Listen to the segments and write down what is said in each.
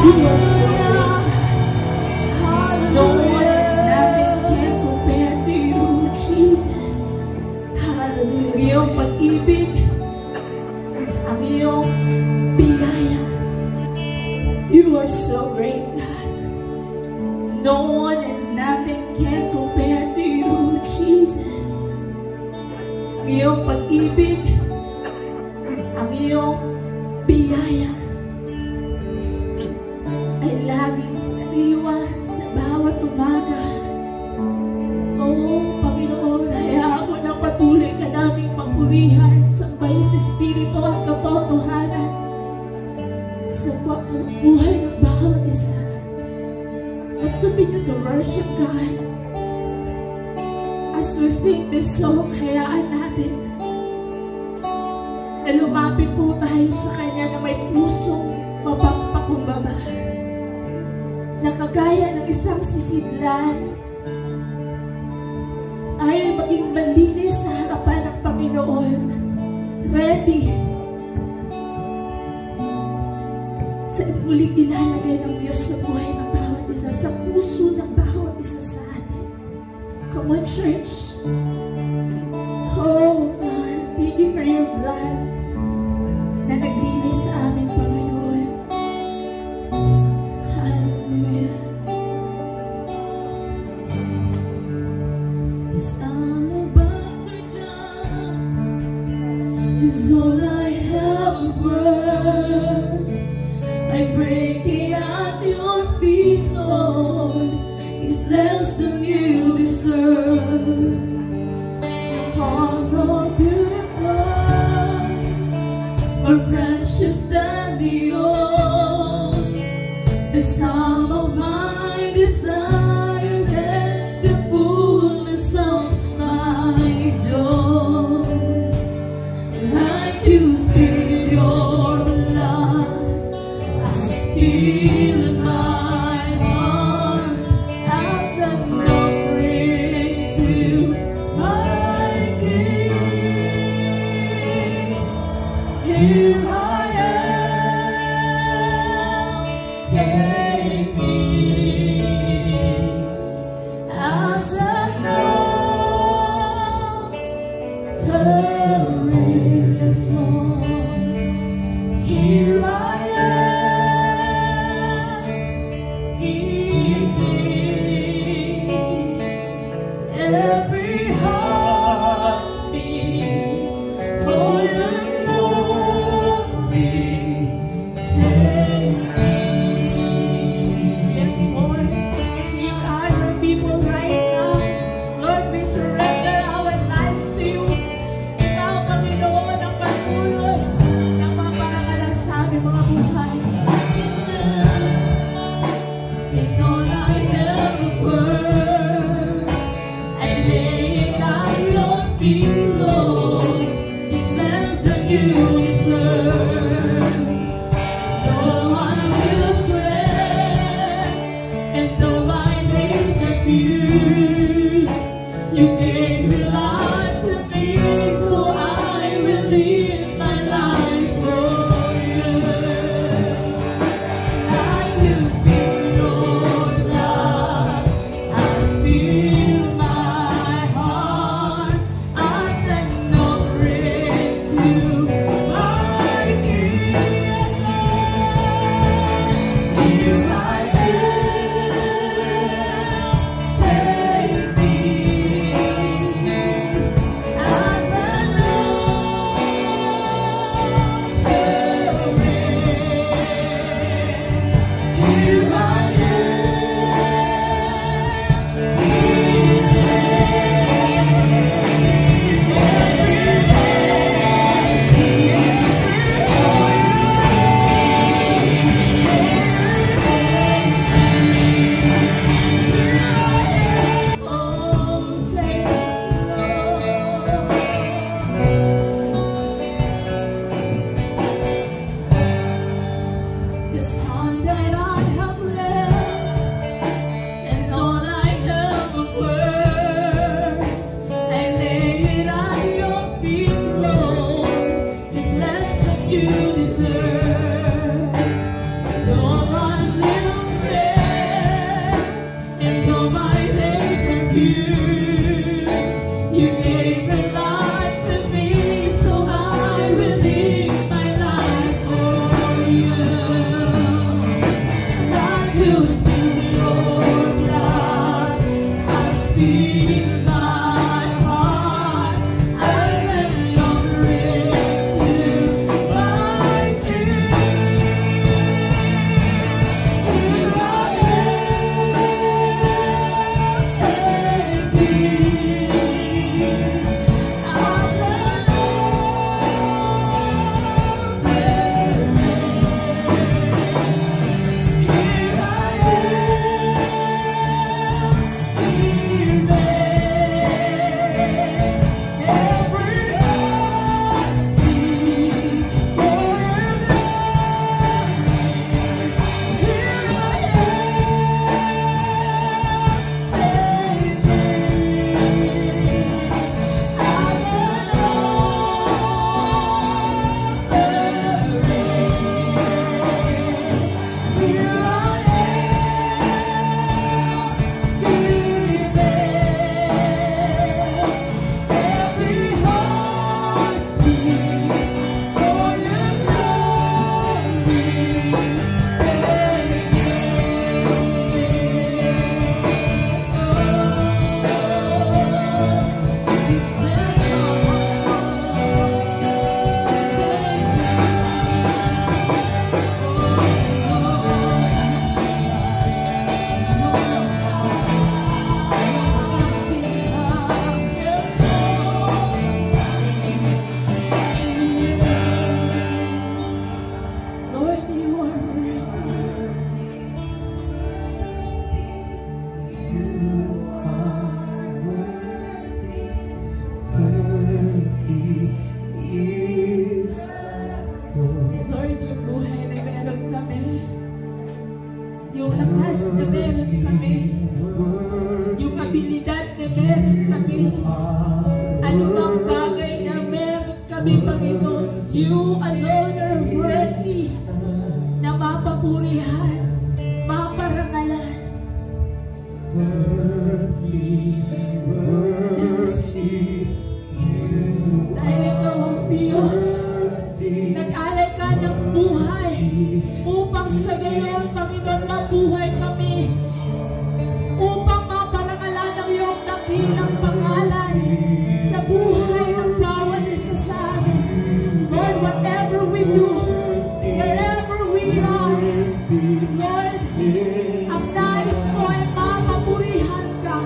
You are so great. No one and nothing can compare to you, Jesus. Hallelujah. Ang iyong pag-ibig, ang iyong biyaya. You are so great, God. No one and nothing can compare to you, Jesus. Ang iyong pag-ibig, ang iyong biyaya ay laging sariwa sa bawat umaga. Oo, Panginoon, hayaan mo na patuloy ka naming papurihan sa bahay sa Espiritu at kapautuhanan sa buhay ng bawat isa. Let's continue to worship God. As we sing this song, hayaan natin na lumapit po tayo sa Kanya na may pusong mapagpakumbaba. Na kagaya ng isang sisidlan ay maging malinis sa harapan ng Panginoon. Ready sa muling ilalagay ng Diyos sa buhay ng bawat isa, sa puso ng bawat isa sa atin. Come on, church. Oh, God, thank you for your blood na naglinis sa aming Panginoon. Hallelujah. This alabaster jar is all I have worth. I break it at your feet, Lord. It's less than you deserve. All of your blood, more precious than the oil. The sum of my desires and the fullness of my joy. Like you spill your blood, I spill my heart as an offering to my King. Here I am, take me as an offering is Lord. Here I am, giving every heartbeat for your glory. Take me. Yes, Lord. Here are your people right now. Lord, we surrender our lives to you. Ikaw, Panginoon, ang patuloy na maparangalan sa aming mga buhay. It's all I ever were. I lay it at your feet, Lord. It's less than you deserve. Though I will spread, and though my days are few, you gave your life to me, so I will live my life for you. Like you spill your blood, I spill my heart as an offering to my King. Here I am, take me as an offering. Here I am, You alone are worthy na mapapurihan, maparangalan. Dahil ikaw ang Diyos, nag-alay ka ng buhay upang sa gayon, Panginoon, mabuhay kami, upang maparangalan ang iyong dakilang pangalan sa buhay ng bawat isa sa amin. Lord, whatever we do, wherever we are, Lord, ang nais mo ay mapapurihan ka,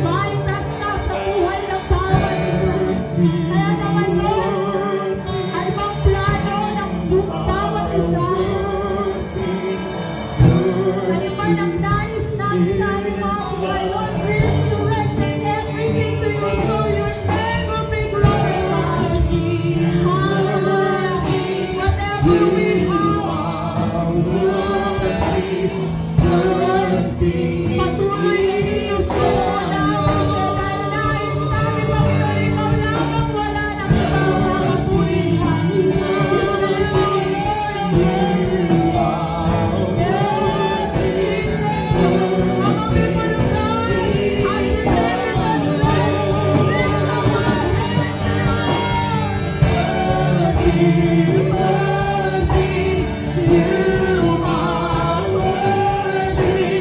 maitas ka sa buhay ng bawat isa. Kaya naman, Lord, ay mga plano ng bawat isa. Ano man ang nais namin sa aming mga buhay, Lord, we surrender everything to you so your name will be glorified. Hallelujah. Whatever we patuloy sinusunod ang nais namin, Panginoon, ikaw lamang wala nang ibang makapulihan. You are worthy.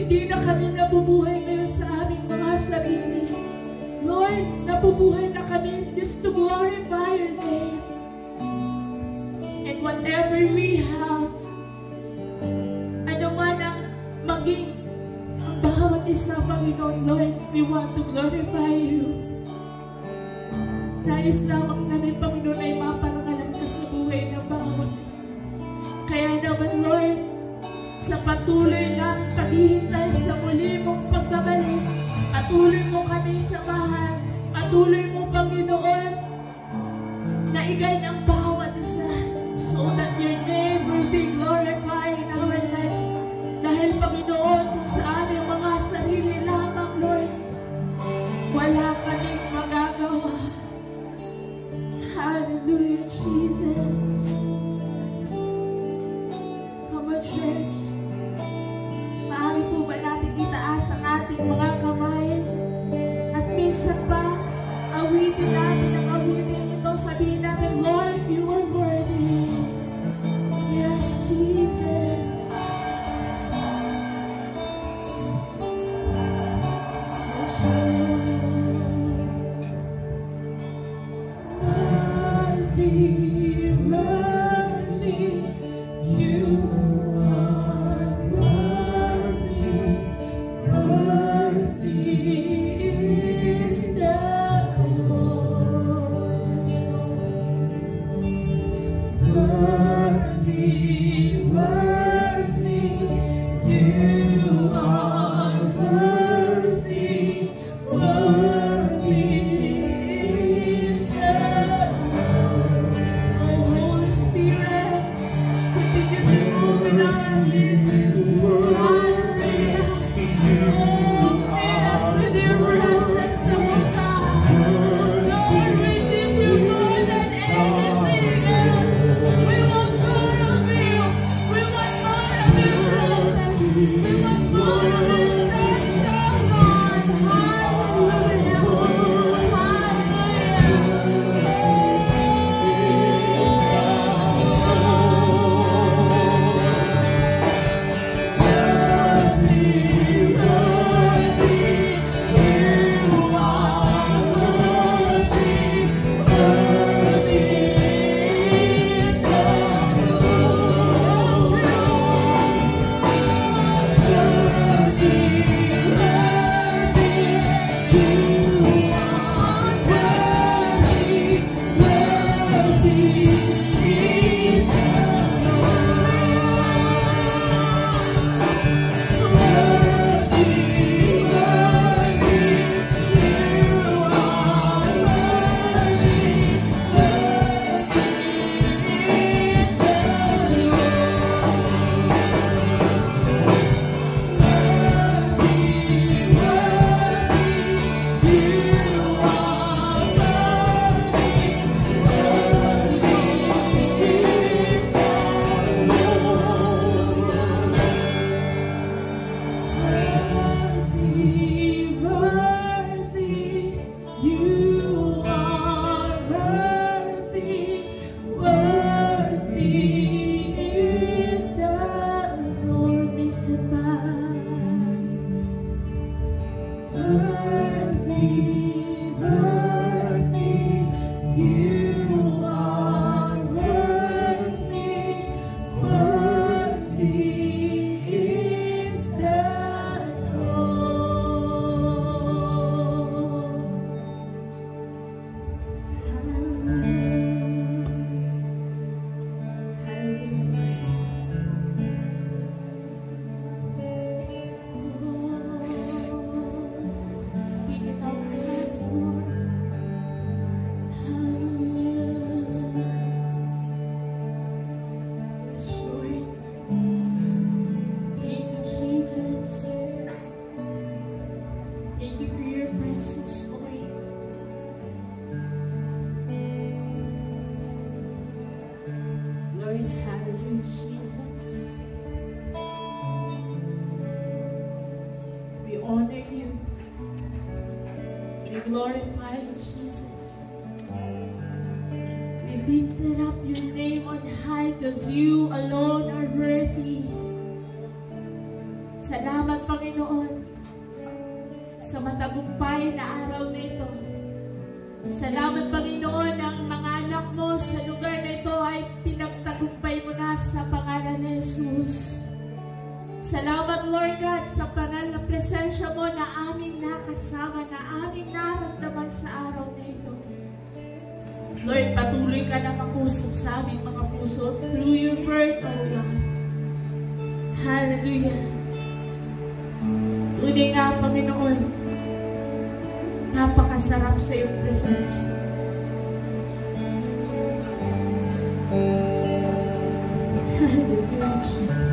hindi na kami nabubuhay ngayon sa aming mga sarili. Lord, nabubuhay na kami just to glorify your name. And whatever we have, ano man ang maging ang bawat isa, Panginoon, Lord, we want to glorify you. Nais lamang namin, Panginoon, ay maparangalan ka sa buhay ng bawat isa. Kaya naman, Lord, sa patuloy na paghihintay sa muli mong pagbabalik, patuloy mo kami samahan, patuloy mo, Panginoon, na igay ang bawat isa so that your name will be glorified in our lives. Dahil, Panginoon, kung sa aming mga sarili lamang, Lord, wala kaming magagawa. Hallelujah, Jesus. Come on, church. Maaari po ba natin itaas ang ating mga kamay? At minsan pa, awitin natin ang awitin ito. Sabihin natin, Lord, you are worthy. Yes, Jesus. Glorify you, Jesus. We lifted up your name on high because you alone are worthy. Salamat Salamat, Panginoon, sa matagumpay na araw na ito. Salamat, Panginoon, ang mga anak mo sa lugar na ito ay pinagtagumpay mo na sa pangalan ni Jesus. Salamat, Lord God, sa banal na presensya mo na aming nakasama, na aming naramdaman sa araw na ito. Lord, patuloy ka na makusap sa aming mga puso through your word, O God. Hallelujah. Tunay nga, Panginoon, napakasarap sa iyong presensya. Hallelujah, Jesus.